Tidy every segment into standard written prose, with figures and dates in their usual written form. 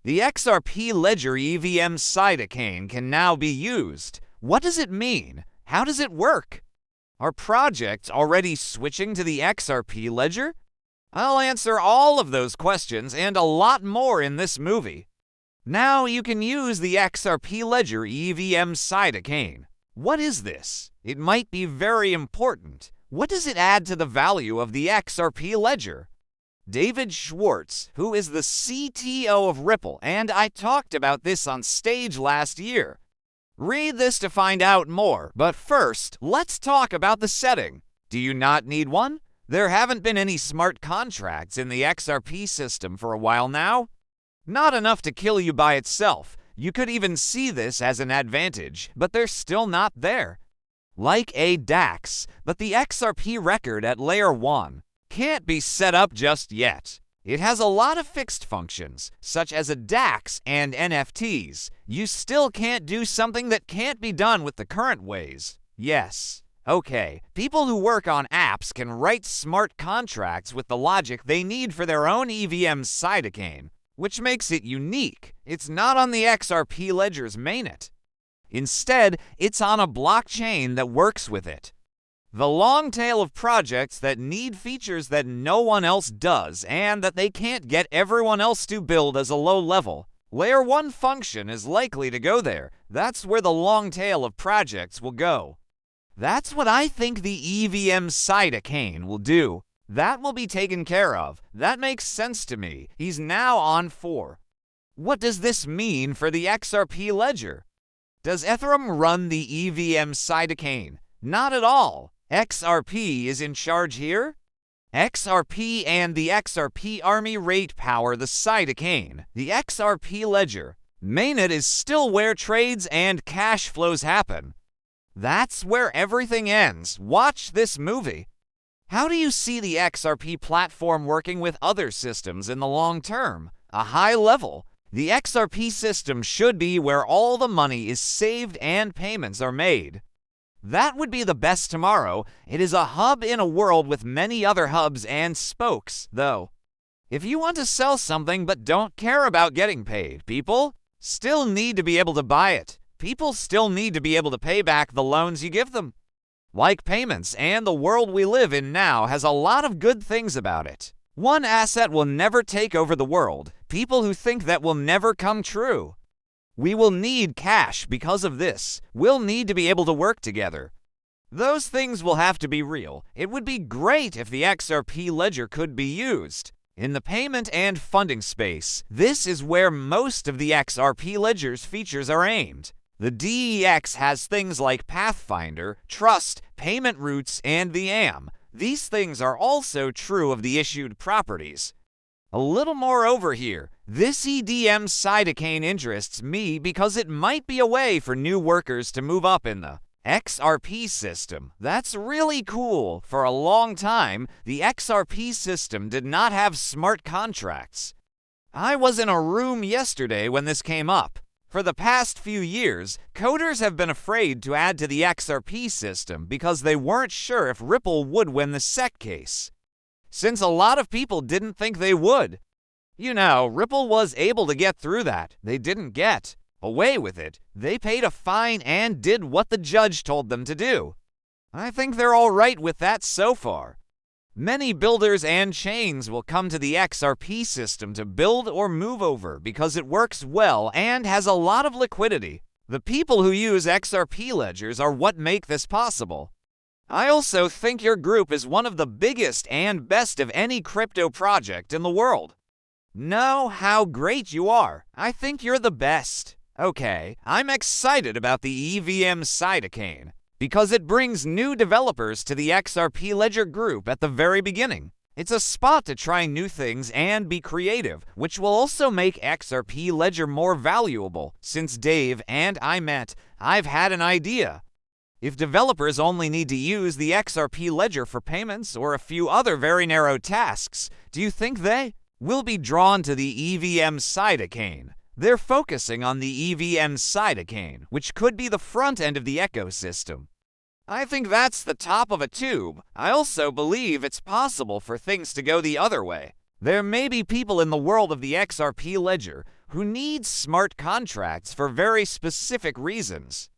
The XRP Ledger EVM sidechain can now be used. What does it mean? How does it work? Are projects already switching to the XRP Ledger? I'll answer all of those questions and a lot more in this movie. Now you can use the XRP Ledger EVM sidechain. What is this? It might be very important. What does it add to the value of the XRP Ledger? David Schwartz, who is the CTO of Ripple, and I talked about this on stage last year. Read this to find out more, but first, let's talk about the setting. Do you not need one? There haven't been any smart contracts in the XRP system for a while now. Not enough to kill you by itself. You could even see this as an advantage, but they're still not there. Like a DAX, but the XRP record at Layer 1 can't be set up just yet. It has a lot of fixed functions, such as a DAX and NFTs. You still can't do something that can't be done with the current ways. Yes. Okay, people who work on apps can write smart contracts with the logic they need for their own EVM sidechain, which makes it unique. It's not on the XRP Ledger's mainnet. Instead, it's on a blockchain that works with it. The long tail of projects that need features that no one else does and that they can't get everyone else to build as a low level. Layer 1 function is likely to go there. That's where the long tail of projects will go. That's what I think the EVM sidechain will do. That will be taken care of. That makes sense to me. He's now on 4. What does this mean for the XRP Ledger? Does Ethereum run the EVM sidechain? Not at all. XRP is in charge here. XRP and the XRP Army rate power the sidechain, the XRP Ledger. Mainnet is still where trades and cash flows happen. That's where everything ends. Watch this movie. How do you see the XRP platform working with other systems in the long term? A high level. The XRP system should be where all the money is saved and payments are made. That would be the best tomorrow. It is a hub in a world with many other hubs and spokes, though. If you want to sell something but don't care about getting paid, people still need to be able to buy it. People still need to be able to pay back the loans you give them. Like payments, and the world we live in now has a lot of good things about it. One asset will never take over the world. People who think that will never come true. We will need cash because of this. We'll need to be able to work together. Those things will have to be real. It would be great if the XRP Ledger could be used. In the payment and funding space, this is where most of the XRP Ledger's features are aimed. The DEX has things like Pathfinder, Trust, payment routes, and the AM. These things are also true of the issued properties. A little more over here. This EDM sidechain interests me because it might be a way for new workers to move up in the XRP system. That's really cool. For a long time, the XRP system did not have smart contracts. I was in a room yesterday when this came up. For the past few years, coders have been afraid to add to the XRP system because they weren't sure if Ripple would win the SEC case. Since a lot of people didn't think they would. You know, Ripple was able to get through that. They didn't get away with it. They paid a fine and did what the judge told them to do. I think they're all right with that so far. Many builders and chains will come to the XRP system to build or move over because it works well and has a lot of liquidity. The people who use XRP ledgers are what make this possible. I also think your group is one of the biggest and best of any crypto project in the world. Know how great you are. I think you're the best. Okay, I'm excited about the EVM sidechain because it brings new developers to the XRP Ledger group at the very beginning. It's a spot to try new things and be creative, which will also make XRP Ledger more valuable. Since Dave and I met, I've had an idea. If developers only need to use the XRP Ledger for payments or a few other very narrow tasks, do you think they will be drawn to the EVM sidechain? They're focusing on the EVM sidechain, which could be the front end of the ecosystem. I think that's the top of a tube. I also believe it's possible for things to go the other way. There may be people in the world of the XRP Ledger who need smart contracts for very specific reasons.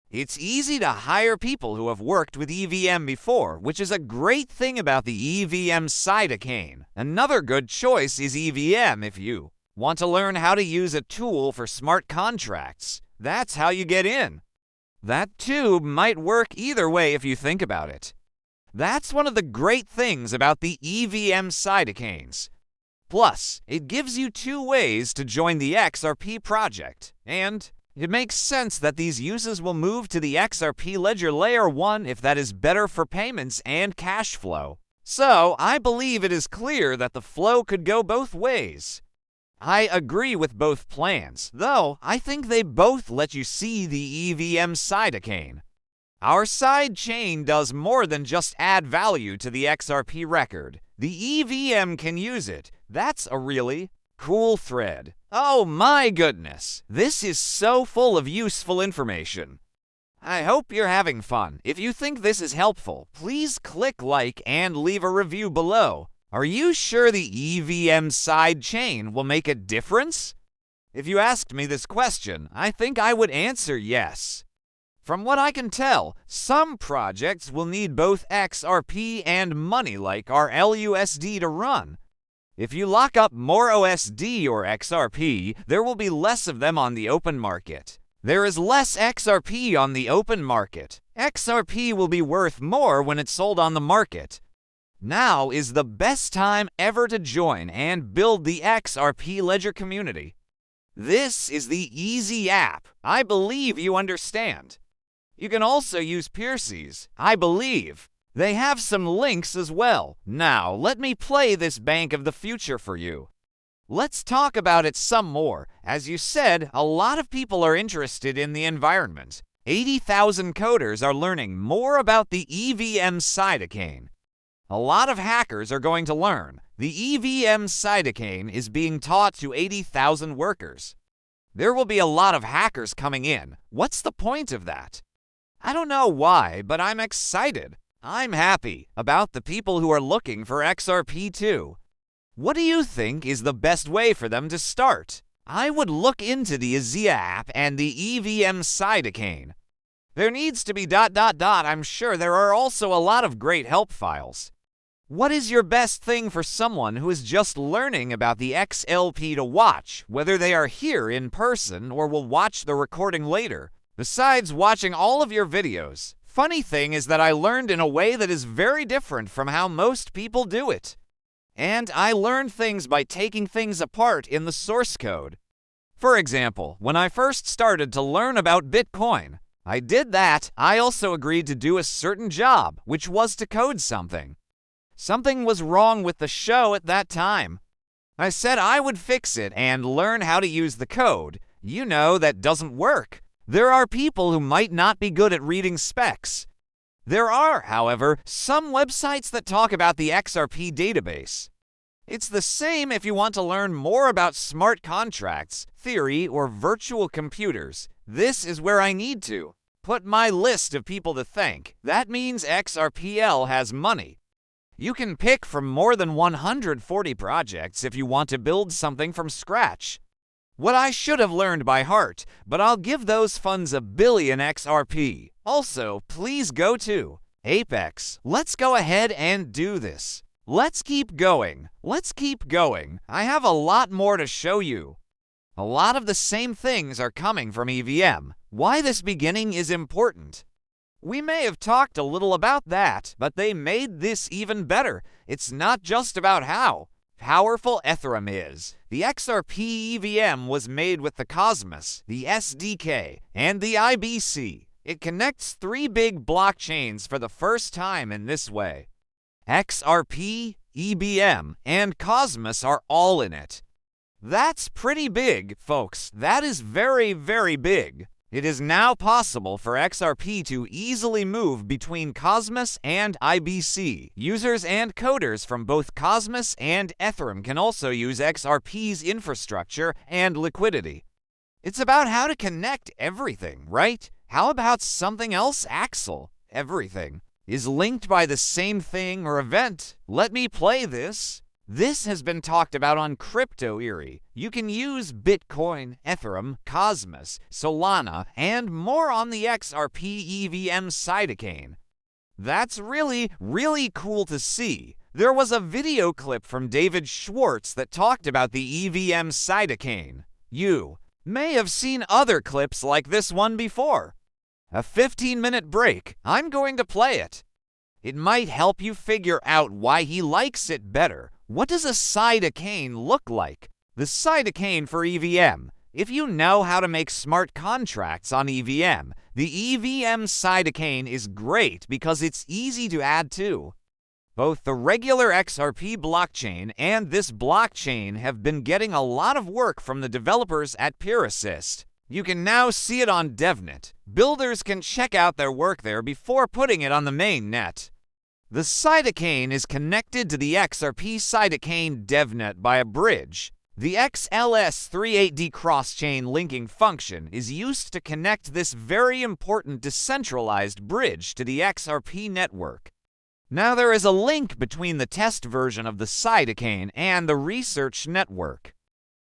It's easy to hire people who have worked with EVM before, which is a great thing about the EVM sidechain. Another good choice is EVM if you want to learn how to use a tool for smart contracts. That's how you get in. That too might work either way if you think about it. That's one of the great things about the EVM sidechains. Plus, it gives you two ways to join the XRP project, and it makes sense that these uses will move to the XRP ledger layer 1 if that is better for payments and cash flow. So, I believe it is clear that the flow could go both ways. I agree with both plans, though I think they both let you see the EVM sidechain. Our sidechain does more than just add value to the XRP record. The EVM can use it. That's a really cool thread. Oh my goodness, this is so full of useful information. I hope you're having fun. If you think this is helpful, please click like and leave a review below. Are you sure the EVM sidechain will make a difference? If you asked me this question, I think I would answer yes. From what I can tell, some projects will need both XRP and money like our LUSD to run. If you lock up more USD or XRP, there will be less of them on the open market. There is less XRP on the open market. XRP will be worth more when it's sold on the market. Now is the best time ever to join and build the XRP Ledger community. This is the easy app. I believe you understand. You can also use Piercy's, I believe. They have some links as well. Now, let me play this Bank of the Future for you. Let's talk about it some more. As you said, a lot of people are interested in the environment. 80,000 coders are learning more about the EVM sidechain. A lot of hackers are going to learn. The EVM sidechain is being taught to 80,000 workers. There will be a lot of hackers coming in. What's the point of that? I don't know why, but I'm excited. I'm happy about the people who are looking for XRP too. What do you think is the best way for them to start? I would look into the Azia app and the EVM sidechain. There needs to be ... I'm sure there are also a lot of great help files. What is your best thing for someone who is just learning about the XLP to watch, whether they are here in person or will watch the recording later? Besides watching all of your videos, funny thing is that I learned in a way that is very different from how most people do it. And I learned things by taking things apart in the source code. For example, when I first started to learn about Bitcoin, I did that. I also agreed to do a certain job, which was to code something. Something was wrong with the show at that time. I said I would fix it and learn how to use the code. You know, that doesn't work. There are people who might not be good at reading specs. There are, however, some websites that talk about the XRP database. It's the same if you want to learn more about smart contracts, theory, or virtual computers. This is where I need to put my list of people to thank. That means XRPL has money. You can pick from more than 140 projects if you want to build something from scratch. What I should have learned by heart, but I'll give those funds 1 billion XRP. Also, please go to Apex. Let's go ahead and do this. Let's keep going. Let's keep going. I have a lot more to show you. A lot of the same things are coming from EVM. Why this beginning is important. We may have talked a little about that, but they made this even better. It's not just about how powerful Ethereum is. The XRP EVM was made with the Cosmos, the SDK, and the IBC. It connects 3 big blockchains for the first time in this way. XRP, EVM, and Cosmos are all in it. That's pretty big, folks. That is very, very big. It is now possible for XRP to easily move between Cosmos and IBC. Users and coders from both Cosmos and Ethereum can also use XRP's infrastructure and liquidity. It's about how to connect everything, right? How about something else, Axel? Everything is linked by the same thing or event. Let me play this. This has been talked about on Crypto Eerie. You can use Bitcoin, Ethereum, Cosmos, Solana, and more on the XRP EVM cytokine. That's really cool to see. There was a video clip from David Schwartz that talked about the EVM cytokine. You may have seen other clips like this one before. A 15-minute break. I'm going to play it. It might help you figure out why he likes it better. What does a cytokine look like? The cytokine for EVM. If you know how to make smart contracts on EVM, the EVM cytokine is great because it's easy to add to. Both the regular XRP blockchain and this blockchain have been getting a lot of work from the developers at PeerAssist. You can now see it on DevNet. Builders can check out their work there before putting it on the main net. The cytokine is connected to the XRP cytokine DevNet by a bridge. The XLS38D cross-chain linking function is used to connect this very important decentralized bridge to the XRP network. Now there is a link between the test version of the cytokine and the research network.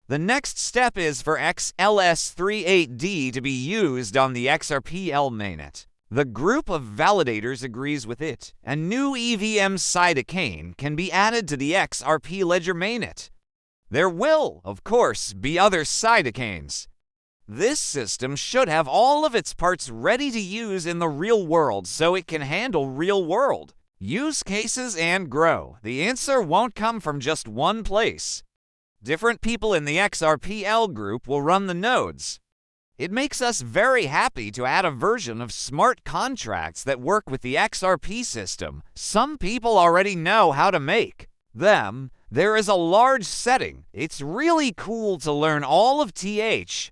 The next step is for XLS38D to be used on the XRP-L mainnet. The group of validators agrees with it. A new EVM cytokine can be added to the XRP ledger mainnet. There will, of course, be other cytokines. This system should have all of its parts ready to use in the real world so it can handle real-world use cases and grow. The answer won't come from just one place. Different people in the XRP-L group will run the nodes. It makes us very happy to add a version of smart contracts that work with the XRP system. Some people already know how to make them. There is a large setting. It's really cool to learn all of TH.